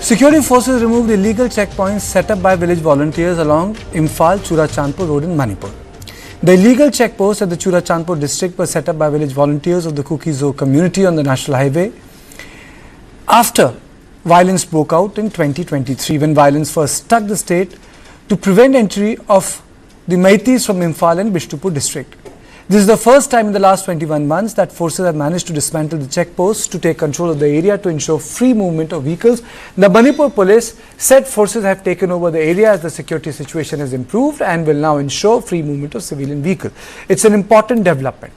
Security forces removed illegal checkpoints set up by village volunteers along Imphal-Churachandpur road in Manipur. The illegal checkposts at the Churachandpur district were set up by village volunteers of the Kuki-Zo community on the national highway after violence broke out in 2023, when violence first struck the state to prevent entry of the Meiteis from Imphal and Bishnupur district. This is the first time in the last 21 months that forces have managed to dismantle the checkposts to take control of the area to ensure free movement of vehicles. The Manipur police said forces have taken over the area as the security situation has improved and will now ensure free movement of civilian vehicles. It's an important development.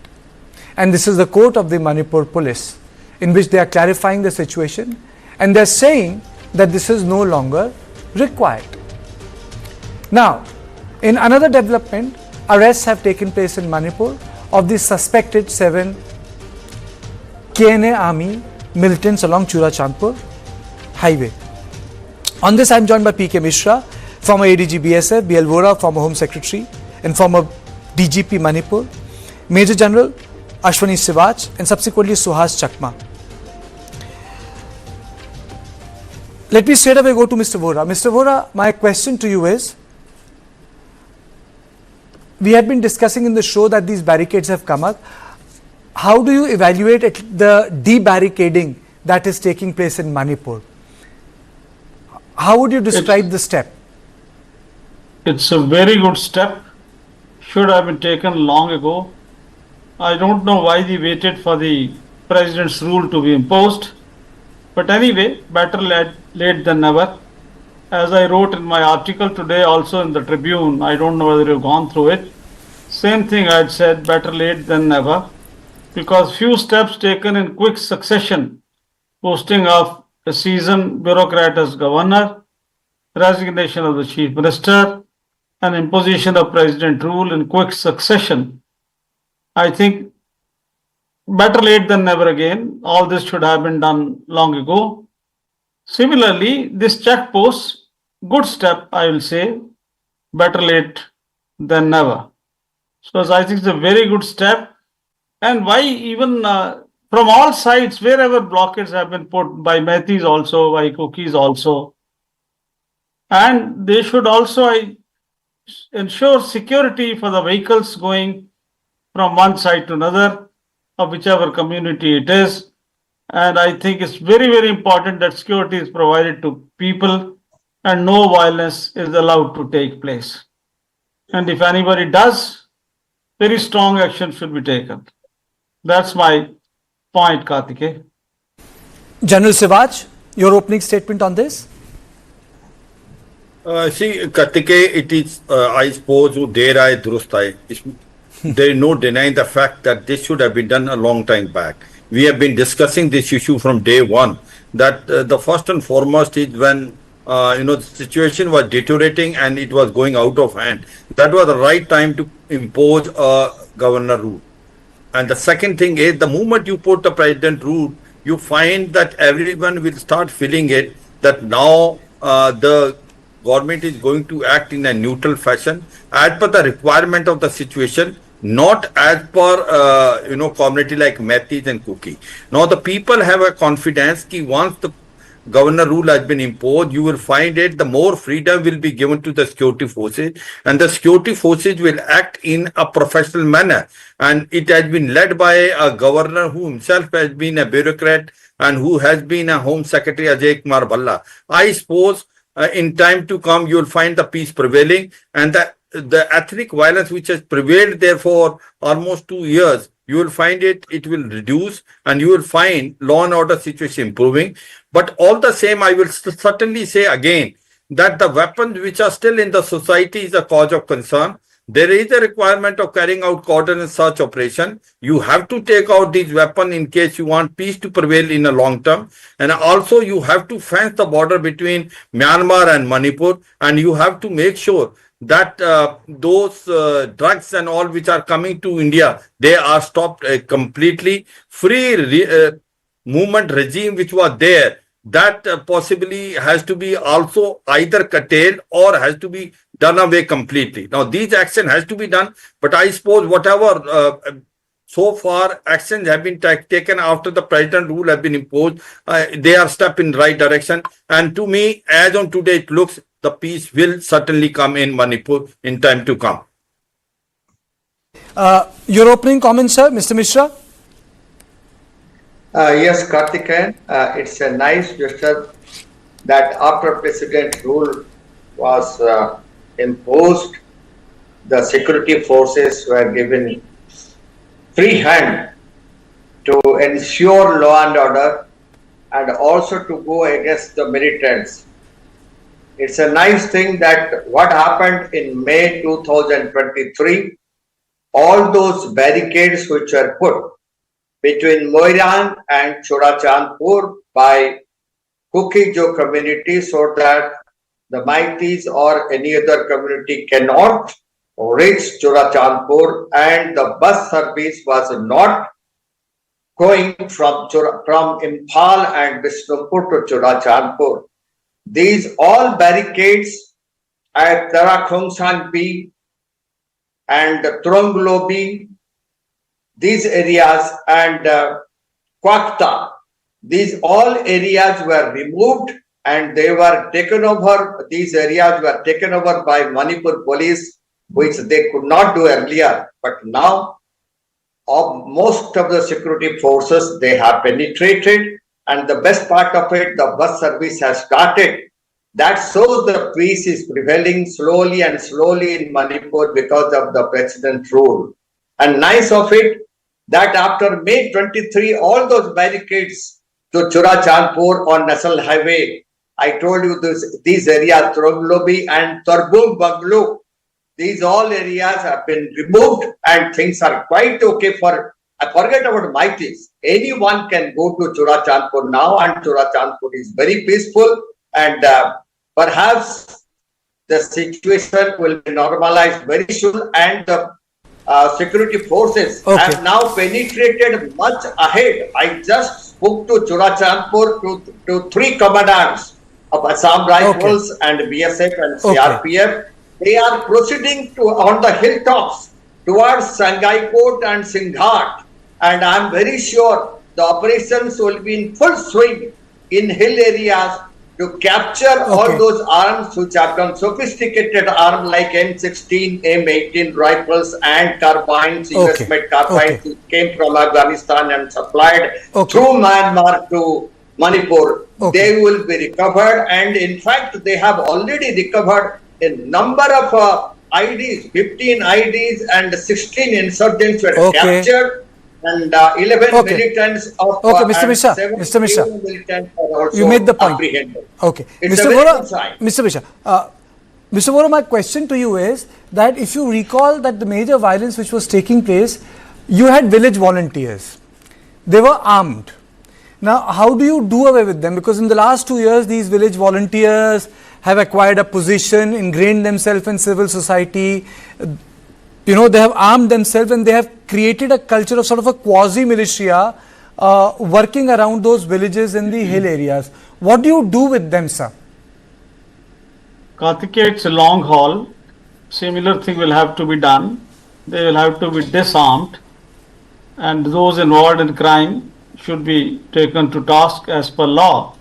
And this is the quote of the Manipur police, in which they are clarifying the situation and they're saying that this is no longer required. Now, in another development, arrests have taken place in Manipur of the suspected 7 KNA army militants along Churachandpur highway. On this, I am joined by PK Mishra, former ADG BSF, BL Vora, former Home Secretary and former DGP Manipur, Major General Ashwani Sivach and subsequently Suhas Chakma. Let me straight away go to Mr. Vora. Mr. Vora, my question to you is, we had been discussing in the show that these barricades have come up. How do you evaluate the debarricading that is taking place in Manipur? How would you describe the step? It's a very good step. Should have been taken long ago. I don't know why they waited for the president's rule to be imposed. But anyway, better late than never. As I wrote in my article today also in the Tribune, I don't know whether you've gone through it. Same thing I had said, better late than never. Because few steps taken in quick succession, posting of a seasoned bureaucrat as governor, resignation of the chief minister, and imposition of president rule in quick succession. I think better late than never again. All this should have been done long ago. Similarly, this checkpost, good step, I will say, better late than never. So I think it's a very good step. And why even from all sides, wherever blockades have been put by Meiteis also, by Kuki-Zo also. And they should also ensure security for the vehicles going from one side to another, of whichever community it is. And I think it's very, very important that security is provided to people and no violence is allowed to take place. And if anybody does, very strong action should be taken. That's my point, Karthike. General Sivach, your opening statement on this? See, Karthike, it is, I suppose, there I durust hai. There is no denying the fact that this should have been done a long time back. We have been discussing this issue from day one, that the first and foremost is when the situation was deteriorating and it was going out of hand. That was the right time to impose a governor rule. And the second thing is, the moment you put the president rule, you find that everyone will start feeling it, that now the government is going to act in a neutral fashion as per the requirement of the situation, not as per community like Meiteis and Kuki. Now the people have a confidence that once the governor rule has been imposed, you will find it, the more freedom will be given to the security forces, and the security forces will act in a professional manner. And it has been led by a governor who himself has been a bureaucrat and who has been a Home Secretary, Ajay Kumar Bhalla. I suppose in time to come, you will find the peace prevailing, and the ethnic violence which has prevailed there for almost 2 years, you will find it will reduce, and you will find law and order situation improving. But all the same, I will certainly say again that the weapons which are still in the society is a cause of concern. There is a requirement of carrying out cordon and search operation. You have to take out these weapons in case you want peace to prevail in the long term. And also you have to fence the border between Myanmar and Manipur, and you have to make sure that those drugs and all which are coming to India, they are stopped completely. Free movement regime which was there, that possibly has to be also either curtailed or has to be done away completely. Now these action has to be done, but I suppose whatever So far, actions have been taken after the president rule has been imposed. They are step in right direction. And to me, as on today, it looks the peace will certainly come in Manipur in time to come. Your opening comments, sir, Mr. Mishra? Yes, Karthikeyan, it's a nice gesture that after President rule was imposed, the security forces were given free hand to ensure law and order and also to go against the militants. It's a nice thing that what happened in May 2023, all those barricades which were put between Moiran and Churachandpur by Kuki-Zo community so that the Meiteis or any other community cannot reach Churachandpur, and the bus service was not going from Imphal and Bishnupur to Churachandpur. These all barricades at Tarakhongsan and Tronglo, these areas, and Kwakta, these all areas were removed and they were taken over. These areas were taken over by Manipur police, which they could not do earlier. But now, most of the security forces, they have penetrated, and the best part of it, the bus service has started. That shows the peace is prevailing slowly and slowly in Manipur because of the president rule. And nice of it that after May 23, all those barricades to Churachandpur on National Highway, I told you these areas, Tronglobi and Tarbung Banglo, these all areas have been removed and things are quite okay for, I forget about Meiteis. Anyone can go to Churachandpur now, and Churachandpur is very peaceful, and perhaps the situation will be normalized very soon, and the security forces have now penetrated much ahead. I just spoke to Churachandpur to three commandants of Assam Rifles and BSF and CRPF. They are proceeding on the hilltops towards Sangaikot and Singhat, and I am very sure the operations will be in full swing in hill areas to capture all those arms which have done sophisticated arms like M16, M18 rifles and carbines, US-made carbines which came from Afghanistan and supplied through Myanmar to Manipur. They will be recovered, and in fact they have already recovered a number of IDs, 15 IDs and 16 insurgents were captured, and 11 militants of Mr. Mishra, militants are also you made the point. apprehended. Okay, It's Mr. Mishra, Mr. Vora, my question to you is that if you recall that the major violence which was taking place, you had village volunteers. They were armed. Now, how do you do away with them? Because in the last 2 years, these village volunteers have acquired a position, ingrained themselves in civil society. They have armed themselves and they have created a culture of sort of a quasi-militia working around those villages in the hill areas. What do you do with them, sir? Karthikeyan, it's a long haul. Similar thing will have to be done. They will have to be disarmed, and those involved in crime should be taken to task as per law.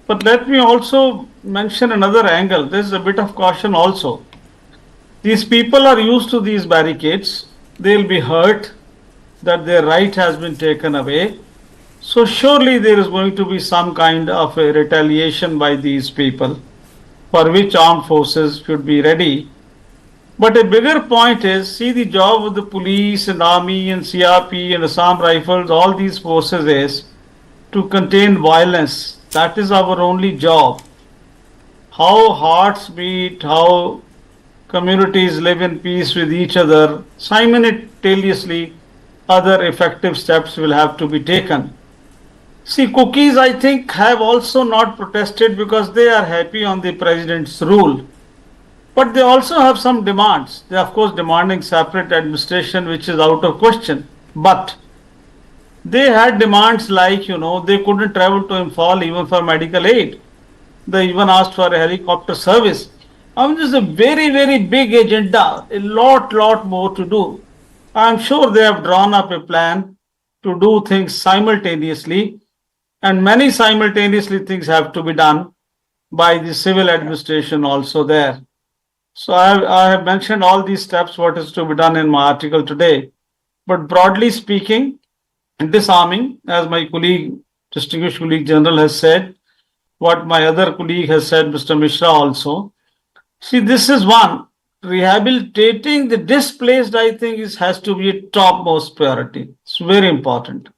But let me also mention another angle. There is a bit of caution also. These people are used to these barricades. They will be hurt that their right has been taken away. So surely there is going to be some kind of a retaliation by these people, for which armed forces should be ready. But a bigger point is, see, the job of the police and army and CRP and Assam Rifles, all these forces is to contain violence. That is our only job. How hearts beat, how communities live in peace with each other, simultaneously other effective steps will have to be taken. See, cookies, I think, have also not protested because they are happy on the president's rule. But they also have some demands. They are, of course, demanding separate administration, which is out of question. But they had demands like, they couldn't travel to Imphal even for medical aid. They even asked for a helicopter service. I mean, this is a very, very big agenda, a lot more to do. I'm sure they have drawn up a plan to do things simultaneously, and many simultaneously things have to be done by the civil administration also there. So I have mentioned all these steps, what is to be done in my article today. But broadly speaking, disarming, as my colleague, distinguished colleague general has said, what my other colleague has said, Mr. Mishra also. See, this is one. Rehabilitating the displaced, I think, has to be a topmost priority. It's very important.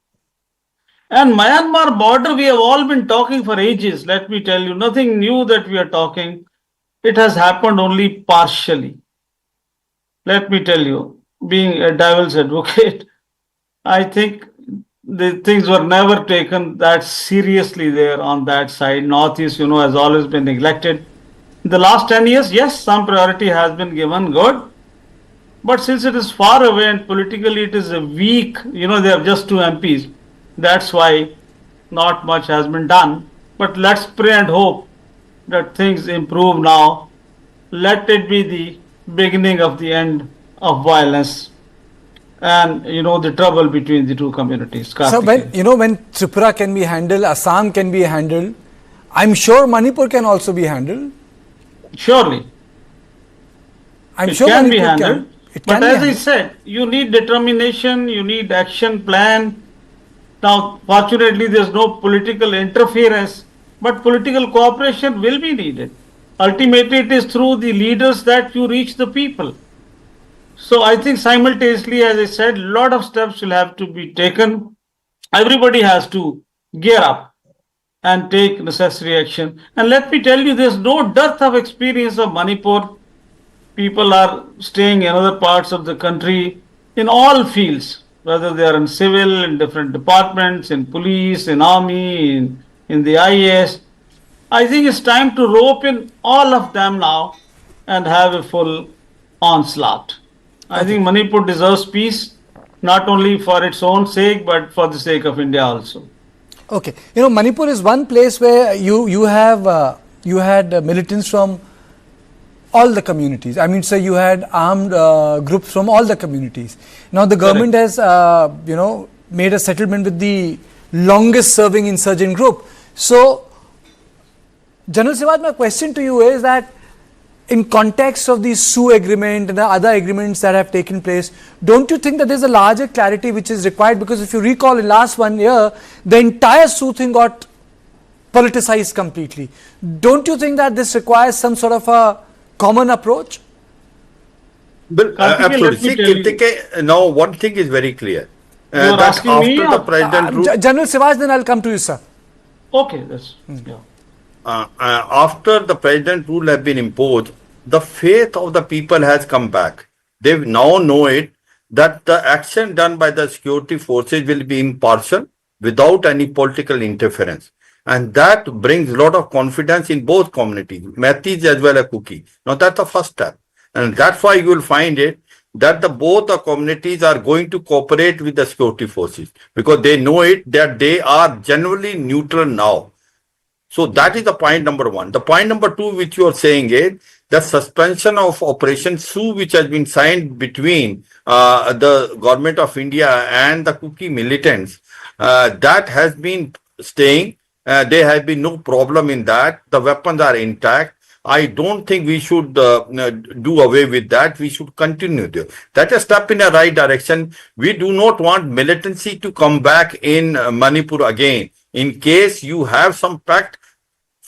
And Myanmar border, we have all been talking for ages. Let me tell you, nothing new that we are talking. It has happened only partially. Let me tell you, being a devil's advocate, I think the things were never taken that seriously there on that side. Northeast, has always been neglected. In the last 10 years, yes, some priority has been given, good. But since it is far away and politically it is a weak, they have just 2 MPs. That's why not much has been done. But let's pray and hope that things improve now. Let it be the beginning of the end of violence and the trouble between the two communities. So when Tripura can be handled, Assam can be handled, I'm sure Manipur can also be handled. Surely. I'm it sure can Manipur be handled. It but can as be I handled. said, you need determination, you need action plan. Now, fortunately, there's no political interference, but political cooperation will be needed. Ultimately, it is through the leaders that you reach the people. So I think simultaneously, as I said, a lot of steps will have to be taken. Everybody has to gear up and take necessary action. And let me tell you, there's no dearth of experience of Manipur. People are staying in other parts of the country in all fields, whether they are in civil, in different departments, in police, in army, in the IAS. I think it's time to rope in all of them now and have a full onslaught. I think Manipur deserves peace, not only for its own sake, but for the sake of India also. Okay, Manipur is one place where you had militants from all the communities. I mean, so you had armed groups from all the communities. Now the government has made a settlement with the longest serving insurgent group. So General Siwat, my question to you is that in context of the Sioux agreement and the other agreements that have taken place, don't you think that there's a larger clarity which is required? Because if you recall, in last 1 year, the entire Sioux thing got politicized completely. Don't you think that this requires some sort of a common approach? Well, absolutely. Now, one thing is very clear. You're That asking after me the or- President General Sivaj, then I'll come to you, sir. Okay, that's yeah. after the President rule has been imposed, the faith of the people has come back. They now know it that the action done by the security forces will be impartial without any political interference. And that brings a lot of confidence in both communities, Meiteis as well as Kuki. Now that's the first step. And that's why you will find it that both the communities are going to cooperate with the security forces because they know it that they are generally neutral now. So that is the point number 1. The point number 2, which you are saying is the suspension of Operation Sioux, which has been signed between the government of India and the Kuki militants, that has been staying. There has been no problem in that. The weapons are intact. I don't think we should do away with that. We should continue there. That's a step in the right direction. We do not want militancy to come back in Manipur again. In case you have some pact,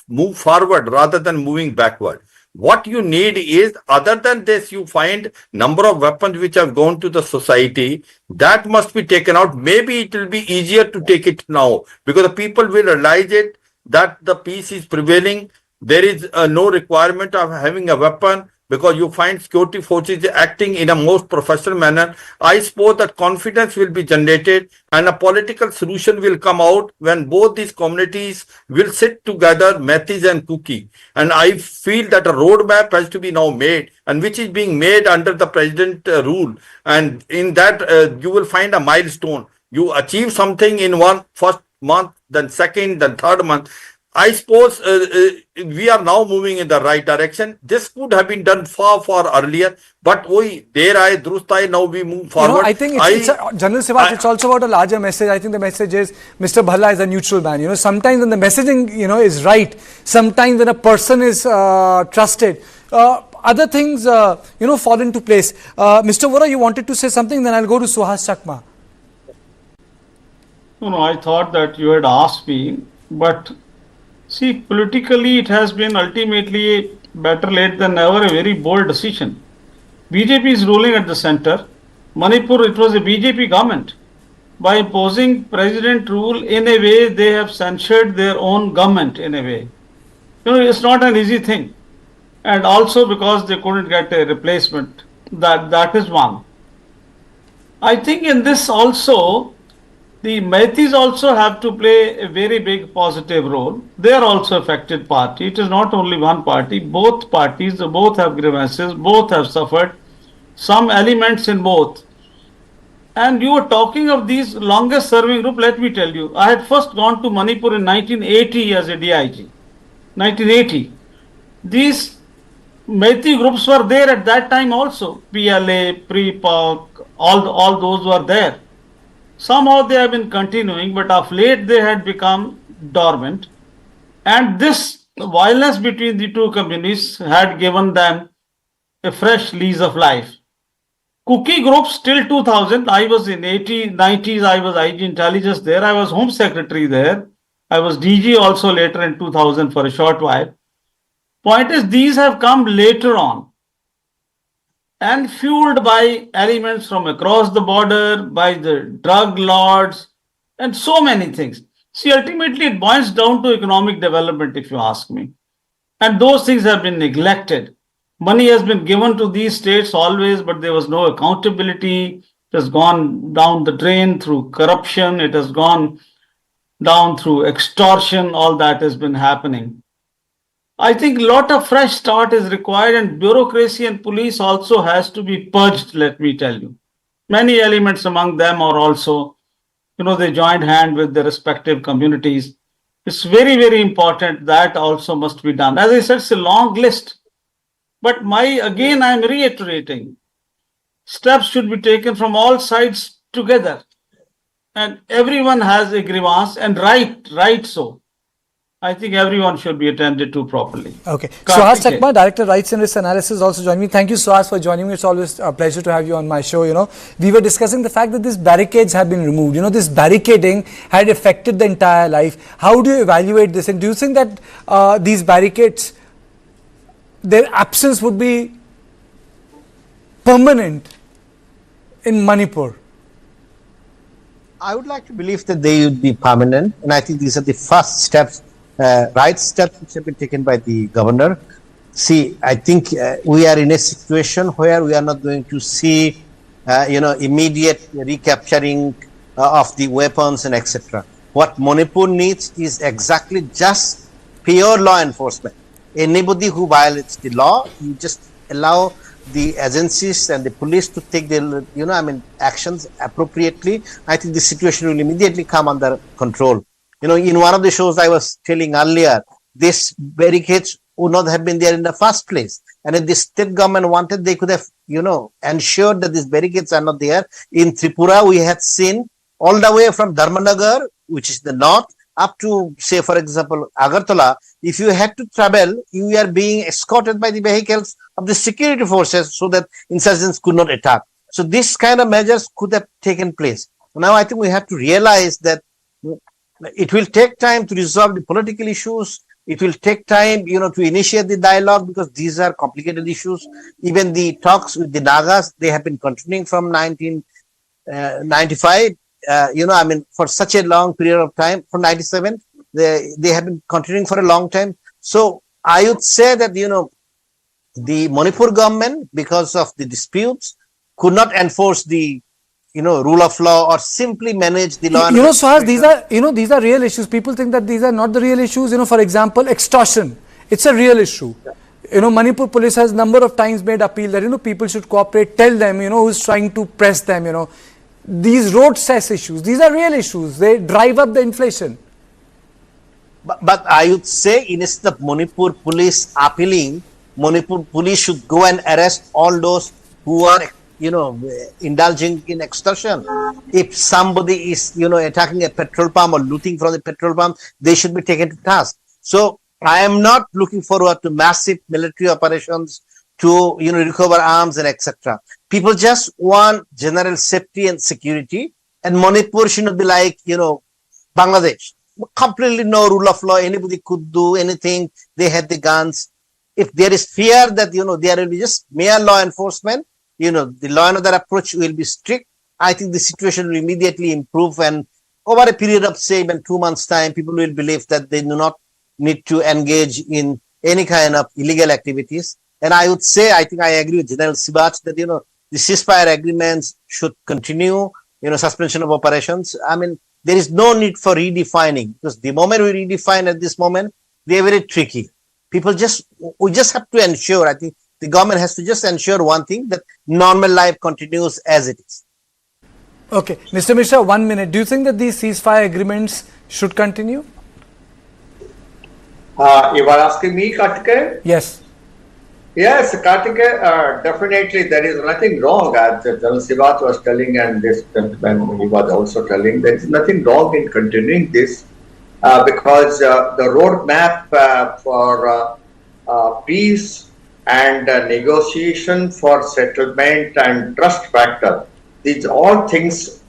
move forward rather than moving backward. What you need is, other than this, you find number of weapons which have gone to the society, that must be taken out. Maybe it will be easier to take it now because the people will realize it that the peace is prevailing. There is no requirement of having a weapon because you find security forces acting in a most professional manner. I suppose that confidence will be generated and a political solution will come out when both these communities will sit together, Meiteis and Kuki. And I feel that a roadmap has to be now made and which is being made under the president rule. And in that you will find a milestone. You achieve something in first month, then second, then third month. I suppose we are now moving in the right direction. This could have been done far, far earlier. But there I, Durust I, now we move forward. I think General Sivash, it's also about a larger message. I think the message is Mr. Bhalla is a neutral man. Sometimes when the messaging, is right, sometimes when a person is trusted, other things, fall into place. Mr. Vora, you wanted to say something, then I'll go to Suhas Chakma. No, I thought that you had asked me, but see, politically it has been ultimately better late than never, a very bold decision. BJP is ruling at the center. Manipur, it was a BJP government. By imposing president rule in a way, they have censured their own government in a way. It's not an easy thing. And also because they couldn't get a replacement. That is one. I think in this also, the Meiteis also have to play a very big positive role. They are also affected party. It is not only one party. Both parties, both have grievances, both have suffered. Some elements in both. And you were talking of these longest serving group. Let me tell you, I had first gone to Manipur in 1980 as a DIG. 1980. These Meitei groups were there at that time also. PLA, Pre-Pak, all those were there. Somehow they have been continuing, but of late they had become dormant. And this violence between the two communities had given them a fresh lease of life. Kuki groups till 2000, I was in 80s, 90s, I was IG intelligence there, I was Home Secretary there, I was DG also later in 2000 for a short while. Point is, these have come later on and fueled by elements from across the border, by the drug lords, and so many things. See, ultimately it boils down to economic development, if you ask me. And those things have been neglected. Money has been given to these states always, but there was no accountability. It has gone down the drain through corruption. It has gone down through extortion. All that has been happening. I think a lot of fresh start is required, and bureaucracy and police also has to be purged, let me tell you. Many elements among them are also, they joined hand with their respective communities. It's very, very important that also must be done. As I said, it's a long list. But again, I'm reiterating, steps should be taken from all sides together. And everyone has a grievance, and right so. I think everyone should be attended to properly. Okay. Suhas Chakma, Director Rights and Risk Analysis, also joined me. Thank you, Suhas, for joining me. It's always a pleasure to have you on my show. We were discussing the fact that these barricades have been removed. This barricading had affected the entire life. How do you evaluate this? And do you think that these barricades, their absence would be permanent in Manipur? I would like to believe that they would be permanent, and I think these are the first steps, right steps which have been taken by the governor. See, I think we are in a situation where we are not going to see, immediate recapturing of the weapons and etc. What Manipur needs is exactly just pure law enforcement. Anybody who violates the law, you just allow the agencies and the police to take their, actions appropriately. I think the situation will immediately come under control. In one of the shows I was telling earlier, these barricades would not have been there in the first place. And if the state government wanted, they could have, ensured that these barricades are not there. In Tripura, we had seen all the way from Dharmanagar, which is the north, up to, say, for example, Agartala. If you had to travel, you are being escorted by the vehicles of the security forces so that insurgents could not attack. So this kind of measures could have taken place. Now I think we have to realize that it will take time to resolve the political issues. It will take time, to initiate the dialogue, because these are complicated issues. Even the talks with the Nagas, they have been continuing from 1995. For such a long period of time, from 97, they have been continuing for a long time. So I would say that, the Manipur government, because of the disputes, could not enforce the, rule of law or simply manage the law. Suhas, these are real issues. People think that these are not the real issues. For example, extortion. It's a real issue. Manipur police has number of times made appeal that, people should cooperate, tell them, who's trying to press them, These road cess issues, these are real issues. They drive up the inflation. But I would say instead of Manipur police appealing, Manipur police should go and arrest all those who are, indulging in extortion. If somebody is, attacking a petrol pump or looting from the petrol pump, they should be taken to task. So I am not looking forward to massive military operations to, recover arms and etc. People just want general safety and security, and Manipur should not be like, Bangladesh. Completely no rule of law. Anybody could do anything. They had the guns. If there is fear that, there will be just mere law enforcement, the law and order approach will be strict, I think the situation will immediately improve. And over a period of, say, even 2 months' time, people will believe that they do not need to engage in any kind of illegal activities. And I would say, I think I agree with General Sibat that, the ceasefire agreements should continue, suspension of operations. I mean, there is no need for redefining, because the moment we redefine at this moment, they are very tricky. We just have to ensure, I think the government has to just ensure one thing, that normal life continues as it is. Okay, Mr. Mishra, 1 minute. Do you think that these ceasefire agreements should continue? You are asking me, Kartikeya? Yes. Yes, Kartikeya, definitely there is nothing wrong, as General Sivat was telling, and this gentleman he was also telling, there is nothing wrong in continuing this, because the roadmap for peace and negotiation for settlement and trust factor, these all things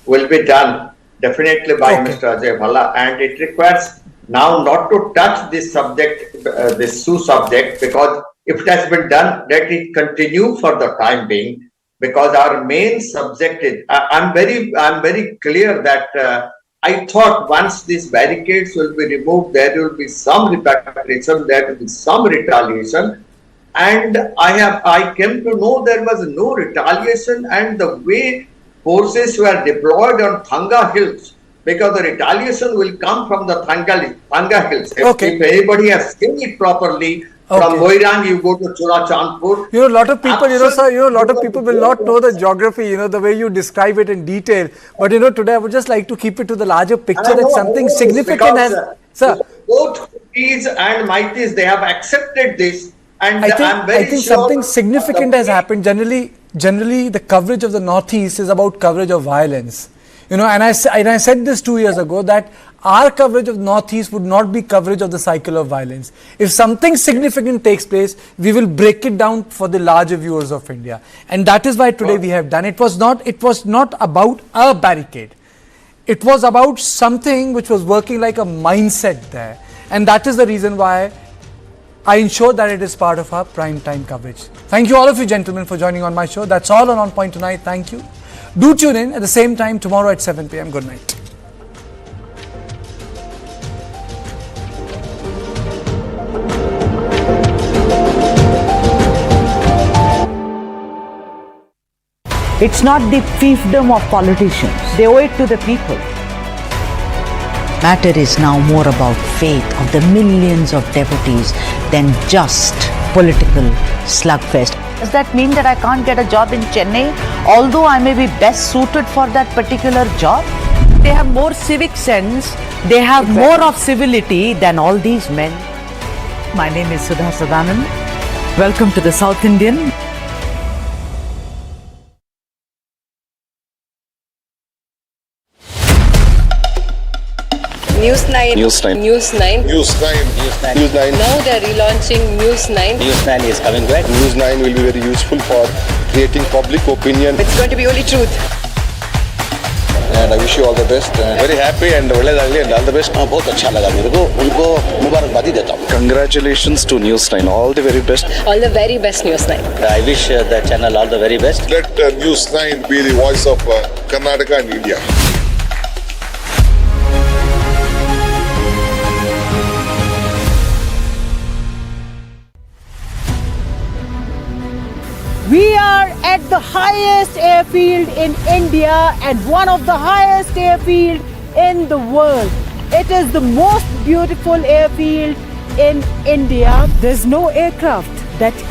will be done definitely by Mr. Ajay Bhalla, and it requires now not to touch this subject, this subject, because if it has been done, let it continue for the time being, because our main subject is, I'm very clear that I thought once these barricades will be removed, there will be some repatriation, there will be some retaliation. And I came to know there was no retaliation, and the way forces were deployed on Thanga Hills, because the retaliation will come from the Thanga Hills. If anybody has seen it properly, from Moirang you go to Churachandpur. A lot of people, sir, a lot of people will not know the geography, the way you describe it in detail. But, today I would just like to keep it to the larger picture that something significant has... Sir, both Kuki-Zo and Meiteis, they have accepted this. And I think something significant has happened. Generally, the coverage of the Northeast is about coverage of violence. And I said this 2 years ago, that our coverage of Northeast would not be coverage of the cycle of violence. If something significant takes place, we will break it down for the larger viewers of India. And that is why today we have done. It was not about a barricade. It was about something which was working like a mindset there. And that is the reason why I ensure that it is part of our prime time coverage. Thank you all of you gentlemen for joining on my show. That's all on Point tonight. Thank you. Do tune in at the same time tomorrow at 7 p.m. Good night. It's not the fiefdom of politicians. They owe it to the people. Matter is now more about faith of the millions of devotees than just political slugfest. Does that mean that I can't get a job in Chennai, although I may be best suited for that particular job? They have more civic sense, they have more of civility than all these men. My name is Sudha Sadanand. Welcome to the South Indian. News 9. News 9. News 9. News 9. News 9. News 9. Now they are relaunching News 9. News 9 is coming back. News 9 will be very useful for creating public opinion. It's going to be only truth. And I wish you all the best. Very happy and all the best. बहुत अच्छा लगा मेरे को उनको मुबारकबादी देता हूँ. Congratulations to News 9. All the very best. All the very best, News 9. I wish the channel all the very best. Let News 9 be the voice of Karnataka and India. We are at the highest airfield in India and one of the highest airfield in the world. It is the most beautiful airfield in India. There's no aircraft that can